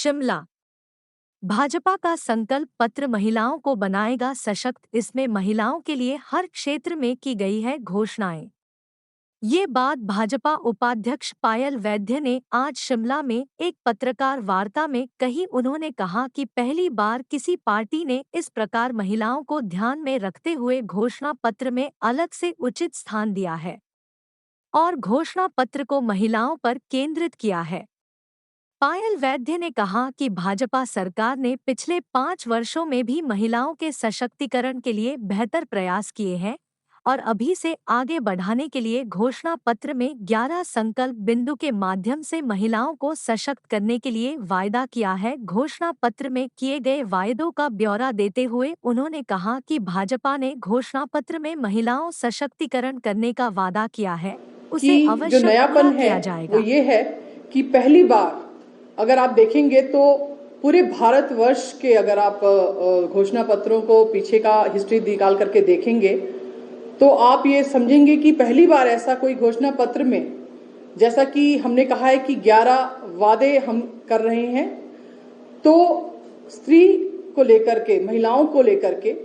शिमला। भाजपा का संकल्प पत्र महिलाओं को बनाएगा सशक्त, इसमें महिलाओं के लिए हर क्षेत्र में की गई है घोषणाएं। ये बात भाजपा उपाध्यक्ष पायल वैद्य ने आज शिमला में एक पत्रकार वार्ता में कही। उन्होंने कहा कि पहली बार किसी पार्टी ने इस प्रकार महिलाओं को ध्यान में रखते हुए घोषणा पत्र में अलग से उचित स्थान दिया है और घोषणा पत्र को महिलाओं पर केंद्रित किया है। पायल वैद्य ने कहा कि भाजपा सरकार ने पिछले 5 वर्षों में भी महिलाओं के सशक्तिकरण के लिए बेहतर प्रयास किए हैं और अभी से आगे बढ़ाने के लिए घोषणा पत्र में 11 संकल्प बिंदु के माध्यम से महिलाओं को सशक्त करने के लिए वायदा किया है। घोषणा पत्र में किए गए वायदों का ब्यौरा देते हुए उन्होंने कहा कि भाजपा ने घोषणा पत्र में महिलाओं सशक्तिकरण करने का वादा किया है, उसे अवश्य पूरा किया जाएगा। वो ये है कि पहली बार अगर आप देखेंगे तो पूरे भारतवर्ष के अगर आप घोषणा पत्रों को पीछे का हिस्ट्री निकाल करके देखेंगे तो आप ये समझेंगे कि पहली बार ऐसा कोई घोषणा पत्र में, जैसा कि हमने कहा है कि 11 वादे हम कर रहे हैं, तो स्त्री को लेकर के, महिलाओं को लेकर के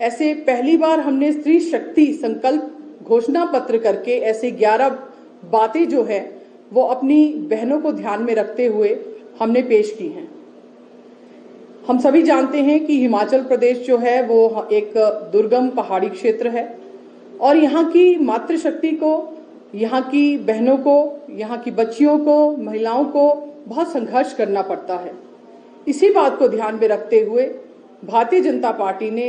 ऐसे पहली बार हमने स्त्री शक्ति संकल्प घोषणा पत्र करके ऐसे 11 बातें जो है वो अपनी बहनों को ध्यान में रखते हुए हमने पेश की हैं। हम सभी जानते हैं कि हिमाचल प्रदेश जो है वो एक दुर्गम पहाड़ी क्षेत्र है और यहाँ की मातृशक्ति को, यहाँ की बहनों को, यहाँ की बच्चियों को, महिलाओं को बहुत संघर्ष करना पड़ता है। इसी बात को ध्यान में रखते हुए भारतीय जनता पार्टी ने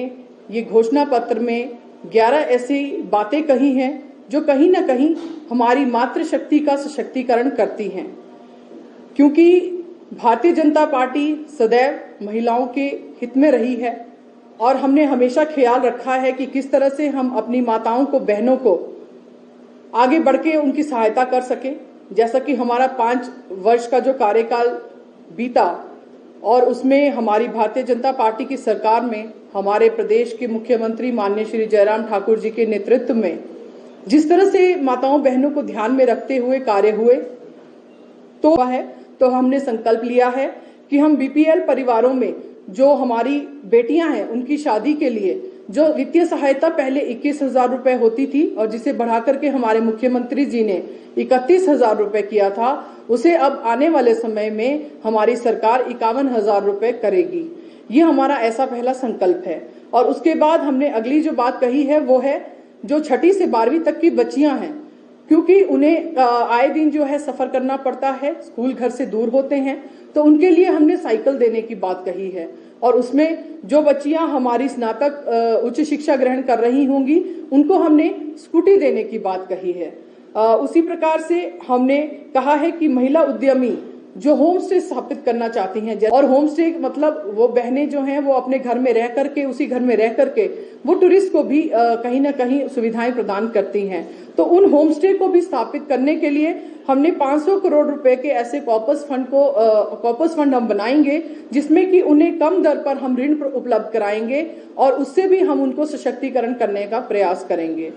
ये घोषणा पत्र में 11 ऐसी बातें कही हैं जो कहीं ना कहीं हमारी मातृशक्ति का सशक्तिकरण करती हैं, क्योंकि भारतीय जनता पार्टी सदैव महिलाओं के हित में रही है और हमने हमेशा ख्याल रखा है कि किस तरह से हम अपनी माताओं को, बहनों को आगे बढ़ के उनकी सहायता कर सके। जैसा कि हमारा 5 वर्ष का जो कार्यकाल बीता और उसमें हमारी भारतीय जनता पार्टी की सरकार में हमारे प्रदेश के मुख्यमंत्री माननीय श्री जयराम ठाकुर जी के नेतृत्व में जिस तरह से माताओं बहनों को ध्यान में रखते हुए कार्य हुए तो हमने संकल्प लिया है कि हम बीपीएल परिवारों में जो हमारी बेटियां हैं उनकी शादी के लिए जो वित्तीय सहायता पहले 21,000 रुपए होती थी और जिसे बढ़ा करके हमारे मुख्यमंत्री जी ने 31,000 रुपए किया था, उसे अब आने वाले समय में हमारी सरकार 51,000 रुपए करेगी। ये हमारा ऐसा पहला संकल्प है। और उसके बाद हमने अगली जो बात कही है वो है जो 6ठी से 12वीं तक की बच्चियां हैं, क्योंकि उन्हें आए दिन जो है सफर करना पड़ता है, स्कूल घर से दूर होते हैं, तो उनके लिए हमने साइकिल देने की बात कही है। और उसमें जो बच्चियां हमारी स्नातक उच्च शिक्षा ग्रहण कर रही होंगी उनको हमने स्कूटी देने की बात कही है। उसी प्रकार से हमने कहा है कि महिला उद्यमी जो होम स्टे स्थापित करना चाहती हैं, और होम स्टे मतलब वो बहनें जो हैं वो अपने घर में रह करके, उसी घर में रह करके वो टूरिस्ट को भी कहीं ना कहीं सुविधाएं प्रदान करती हैं, तो उन होम स्टे को भी स्थापित करने के लिए हमने 500 करोड़ रुपए के ऐसे कॉर्पस फंड हम बनाएंगे जिसमें कि उन्हें कम दर पर हम ऋण उपलब्ध कराएंगे और उससे भी हम उनको सशक्तिकरण करने का प्रयास करेंगे।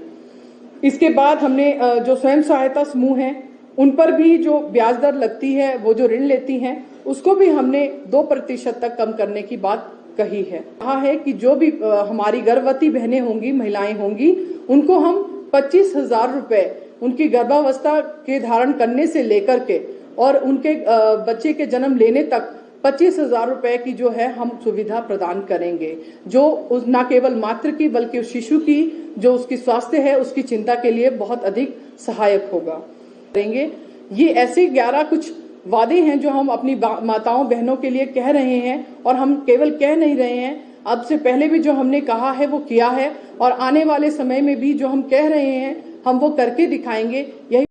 इसके बाद हमने जो स्वयं सहायता समूह हैं उन पर भी जो ब्याज दर लगती है, वो जो ऋण लेती हैं, उसको भी हमने 2% तक कम करने की बात कही है। कहा है कि जो भी हमारी गर्भवती बहनें होंगी, महिलाएं होंगी, उनको हम 25,000 रुपए उनकी गर्भावस्था के धारण करने से लेकर के और उनके बच्चे के जन्म लेने तक 25,000 रुपए की जो है हम सुविधा प्रदान करेंगे, जो न केवल मातृ की बल्कि उस शिशु की जो उसकी स्वास्थ्य है उसकी चिंता के लिए बहुत अधिक सहायक होगा। करेंगे। ये ऐसे 11 कुछ वादे हैं जो हम अपनी माताओं बहनों के लिए कह रहे हैं और हम केवल कह नहीं रहे हैं, अब से पहले भी जो हमने कहा है वो किया है और आने वाले समय में भी जो हम कह रहे हैं हम वो करके दिखाएंगे। यही